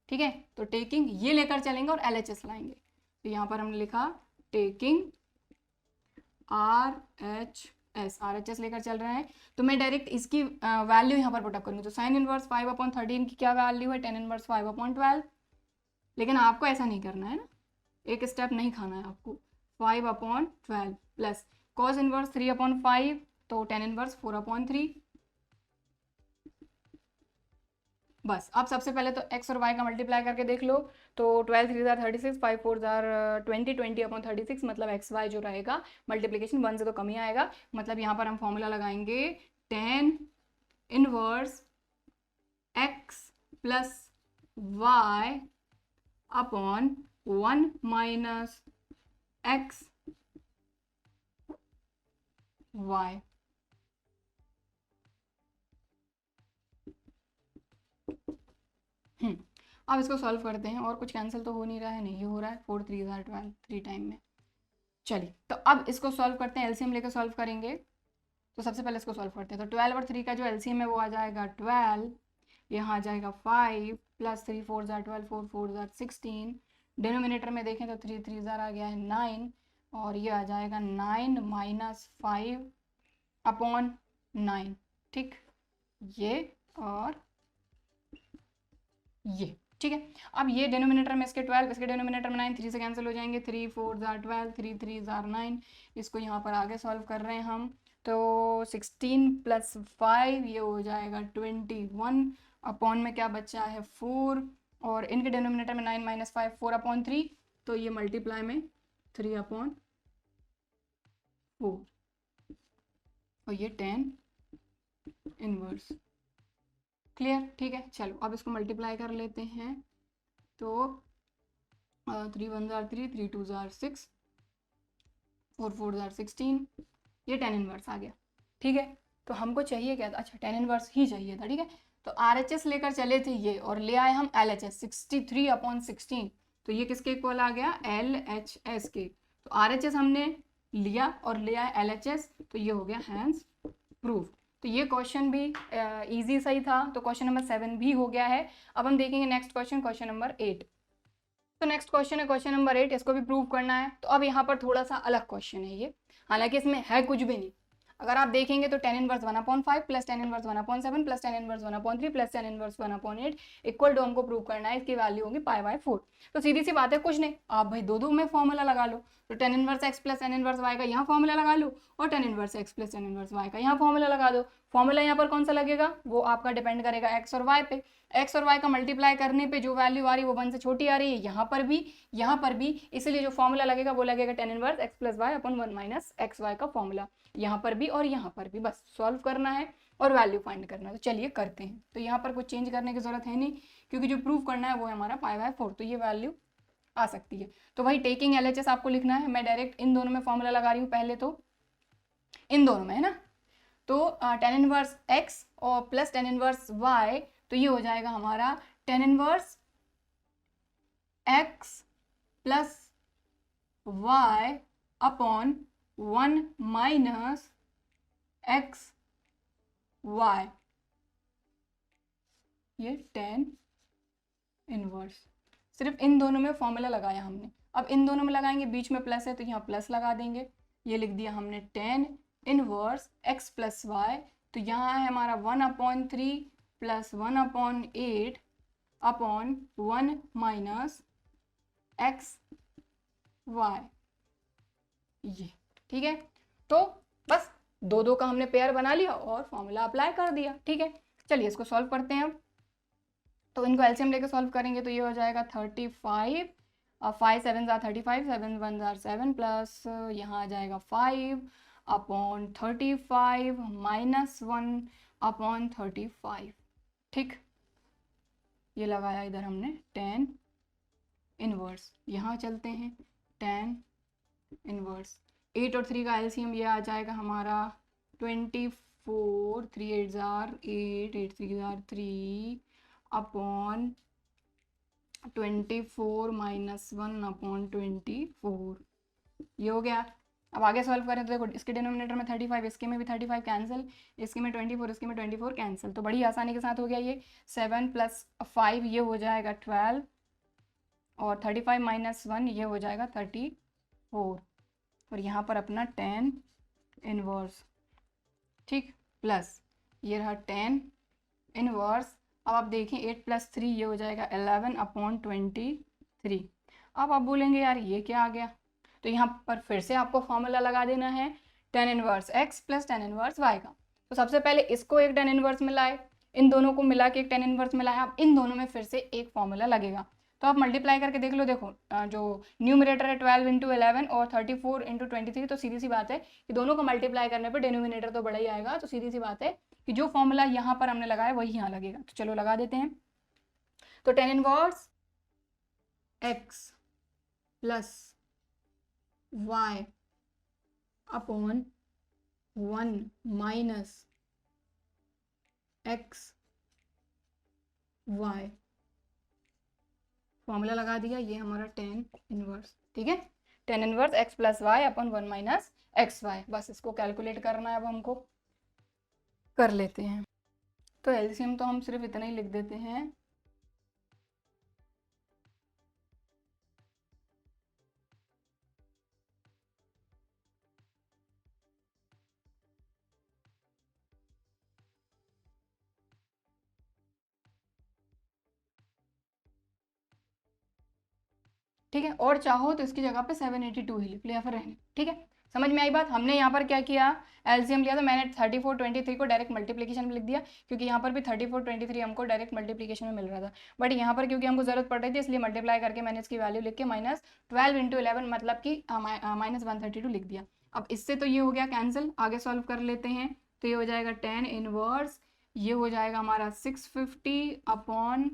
ठीक है। तो टेकिंग ये लेकर चलेंगे और एलएचएस लाएंगे। तो यहाँ पर हमने लिखा टेकिंग आरएचएस लेकर चल रहे हैं, तो मैं डायरेक्ट इसकी वैल्यू यहाँ पर पुटअप करूँगी। तो साइन इनवर्स 5/13 की क्या वैल्यू है, 10 इनवर्स 5/12। लेकिन आपको ऐसा नहीं करना है ना, एक स्टेप नहीं खाना है आपको। 5/12 प्लस कॉस इनवर्स 3/5, तो 10 इनवर्स 4/3। बस अब सबसे पहले तो x और y का मल्टीप्लाई करके देख लो। तो 12 3 36, 5 4 20, 20/36, मतलब एक्स वाई जो रहेगा मल्टीप्लीकेशन 1 से तो कम ही आएगा। मतलब यहाँ पर हम फॉर्मूला लगाएंगे 10 inverse x plus y upon 1 minus x y। अब इसको सॉल्व करते हैं, और कुछ कैंसिल तो हो नहीं रहा है, नहीं हो रहा है। 4 3 12, 3 टाइम में। चलिए तो अब इसको सॉल्व करते हैं, एलसीएम लेकर सॉल्व करेंगे। तो सबसे पहले इसको सॉल्व करते हैं। तो 12 और 3 का जो एलसीएम है वो आ जाएगा 12, यहाँ आ जाएगा 5 प्लस 3 4 12, 4 4 16। डिनोमिनेटर में देखें तो 3 3 आ गया है 9, और ये आ जाएगा 9 माइनस 5/9, ठीक। ये और ये, ठीक है। अब ये डिनोमिनेटर में इसके 12, इसके डिनोमिनेटर में 9, 3 से कैंसिल हो जाएंगे। 3 4 12, 3 3 9। इसको यहाँ पर आगे सॉल्व कर रहे हैं हम। तो 16 प्लस 5 ये हो जाएगा 21, अपॉन में क्या बचा है 4, और इनके डिनोमिनेटर में 9 माइनस 5 4/3, तो ये मल्टीप्लाई में 3/4, और ये 10 इनवर्स। क्लियर, ठीक है। चलो अब इसको मल्टीप्लाई कर लेते हैं। तो 3 1 3, 3 2 6, 4 4 16, ये 10 इनवर्स आ गया, ठीक है। तो हमको चाहिए क्या था, अच्छा 10 इनवर्स ही चाहिए था, ठीक है। तो आरएचएस लेकर चले थे ये, और ले आए हम एलएचएस 63/16। तो ये किसके इक्वल आ गया, एलएचएस के। तो आरएचएस हमने लिया और ले आए एलएचएस, तो ये हो गया हैंस प्रूफ। तो ये क्वेश्चन भी इजी सही था। तो क्वेश्चन नंबर 7 भी हो गया है। अब हम देखेंगे नेक्स्ट क्वेश्चन, क्वेश्चन नंबर 8। तो नेक्स्ट क्वेश्चन है क्वेश्चन नंबर 8, इसको भी प्रूव करना है। तो अब यहाँ पर थोड़ा सा अलग क्वेश्चन है ये, हालांकि इसमें है कुछ भी नहीं। अगर आप देखेंगे तो tan inverse 1/5 plus tan inverse 1/7 plus tan inverse 1/3 plus tan inverse 1/8 equal to हमको प्रूव करना है, इसकी वैल्यू होगी π/4। तो सीधी सी बात है, कुछ नहीं, आप भाई दो में फॉर्मूला लगा लो। तो tan inverse x plus tan inverse y का यहाँ फॉर्मूला लगा लो और tan inverse x plus tan inverse y का यहाँ फॉर्मूला लगा दो। फॉर्मूला यहाँ पर कौन सा लगेगा, वो आपका डिपेंड करेगा x और y पे। x और y का मल्टीप्लाई करने पे जो वैल्यू आ रही है वो 1 से छोटी आ रही है, यहाँ पर भी, इसलिए जो फॉर्मूला लगेगा वो लगेगा tan inverse x plus y अपन 1 माइनस एक्स वाई का फॉर्मूला, यहाँ पर भी और यहाँ पर भी। बस सॉल्व करना है और वैल्यू फाइंड करना है। तो चलिए करते हैं। तो यहाँ पर कुछ चेंज करने की जरूरत है नहीं, क्योंकि जो प्रूव करना है वो है हमारा π/4, तो ये वैल्यू आ सकती है। तो वही टेकिंग LHS आपको लिखना है। मैं डायरेक्ट इन दोनों में फॉर्मूला लगा रही हूँ, पहले तो इन दोनों में है ना। तो tan इनवर्स x और प्लस tan इनवर्स y, तो ये हो जाएगा हमारा tan inverse x plus y upon 1 minus x y, ये tan इनवर्स। सिर्फ इन दोनों में फॉर्मूला लगाया हमने। अब इन दोनों में लगाएंगे, बीच में प्लस है तो यहाँ प्लस लगा देंगे। ये लिख दिया हमने tan inverse x plus y, तो यहाँ है हमारा 1/3 plus 1/8 upon 1 minus x y, ये ठीक है। तो बस दो का हमने पेयर बना लिया और फॉर्मूला अप्लाई कर दिया, ठीक है। चलिए इसको सॉल्व करते हैं अब। तो इनको एलसीएम लेके सॉल्व करेंगे तो ये हो जाएगा 35, 5 7 35, 7 1 7 प्लस यहाँ आ जाएगा 5 अपॉन 35 माइनस 1 अपॉन 35, ठीक। ये लगाया इधर हमने tan इनवर्स। यहाँ चलते हैं, tan इनवर्स 8 और 3 का एलसीएम ये आ जाएगा हमारा 24, 3 8 8, 8 3 3 अपॉन 24 माइनस 1 अपॉन 24, ये हो गया। अब आगे सॉल्व करें तो देखो, इसके डिनोमिनेटर में 35, इसके में भी 35 कैंसिल, इसके में 24, इसके में 24 कैंसिल, तो बड़ी आसानी के साथ हो गया ये। 7 प्लस 5 ये हो जाएगा 12 और 35 माइनस 1 ये हो जाएगा 34, और यहाँ पर अपना tan इनवर्स, ठीक, प्लस ये रहा tan इनवर्स। अब आप देखें 8 प्लस 3 ये हो जाएगा 11 अपॉन 23। अब आप बोलेंगे यार ये क्या आ गया, तो यहाँ पर फिर से आपको फॉर्मूला लगा देना है tan inverse x plus tan inverse y का। तो सबसे पहले इसको एक tan इनवर्स में लाए, इन दोनों को मिला के एक tan इनवर्स में लाए। अब इन दोनों में फिर से एक फॉर्मूला लगेगा, तो आप मल्टीप्लाई करके देख लो। देखो जो न्यूमरेटर है 12 × 11 और 34 × 23, तो सीधी सी बात है कि दोनों को मल्टीप्लाई करने पर डिनोमिनेटर तो बड़ा ही आएगा। तो सीधी सी बात है कि जो फॉर्मूला यहाँ पर हमने लगाया वही यहाँ लगेगा। तो चलो लगा देते हैं। तो tan inverse x plus y upon 1 minus x y, formula लगा दिया, ये हमारा tan इनवर्स, ठीक है। tan inverse x plus y upon 1 minus x y. बस इसको कैलकुलेट करना है, अब हमको कर लेते हैं। तो एलसीएम तो हम सिर्फ इतना ही लिख देते हैं, ठीक है। और चाहो तो इसकी जगह पे 782 ही लिख लिया फिर रहने, ठीक है। समझ में आई बात। हमने यहाँ पर क्या किया, एलसीएम लिया, तो मैंने 34 23 को डायरेक्ट मल्टीप्लिकेशन में लिख दिया, क्योंकि यहाँ पर भी 34 23 हमको डायरेक्ट मल्टीप्लिकेशन में मिल रहा था। बट यहाँ पर क्योंकि हमको जरूरत पड़ रही थी इसलिए मल्टीप्लाई करके मैंने इसकी वैल्यू लिख के माइनस 12 × 11 मतलब कि माइनस 132 लिख दिया। अब इससे तो ये हो गया कैंसिल, आगे सॉल्व कर लेते हैं। तो ये हो जाएगा tan इनवर्स, ये हो जाएगा हमारा 650 अपॉन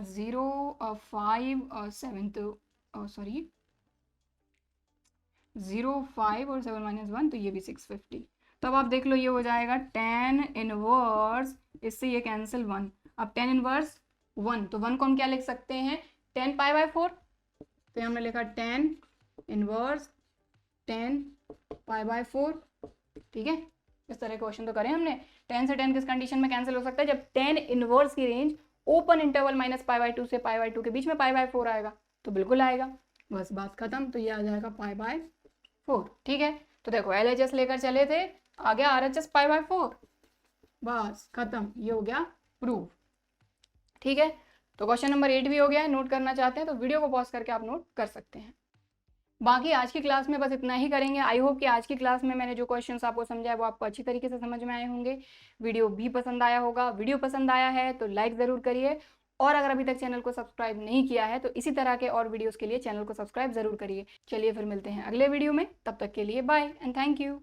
0.5 सॉरी 0.5 और 7 माइनस 1, तो ये भी 650। तो अब आप देख लो, ये हो जाएगा tan इनवर्स, इससे ये कैंसिल 1। अब tan इनवर्स 1, तो 1 को हम क्या लिख सकते हैं, tan π/4। तो हमने लिखा tan इनवर्स tan π/4, ठीक है। इस तरह क्वेश्चन तो करें हमने। tan से tan किस कंडीशन में कैंसिल हो सकता है, जब tan इनवर्स की रेंज ओपन इंटरवल माइनस π/2 से π/2 के बीच में π/4 आएगा, तो बिल्कुल आएगा। बस बात खत्म। तो ये आ जाएगा π/4, ठीक है। तो देखो LHS लेकर चले थे आ गया RHS π/4, बस खत्म, ये हो गया प्रूव। ठीक है, तो क्वेश्चन नंबर 8 भी हो गया है। नोट करना चाहते हैं तो वीडियो को पॉज करके आप नोट कर सकते हैं। बाकी आज की क्लास में बस इतना ही करेंगे। आई होप कि आज की क्लास में मैंने जो क्वेश्चंस आपको समझाया वो आपको अच्छी तरीके से समझ में आए होंगे। वीडियो भी पसंद आया होगा। वीडियो पसंद आया है तो लाइक ज़रूर करिए, और अगर अभी तक चैनल को सब्सक्राइब नहीं किया है तो इसी तरह के और वीडियोज़ के लिए चैनल को सब्सक्राइब ज़रूर करिए। चलिए फिर मिलते हैं अगले वीडियो में, तब तक के लिए बाय एंड थैंक यू।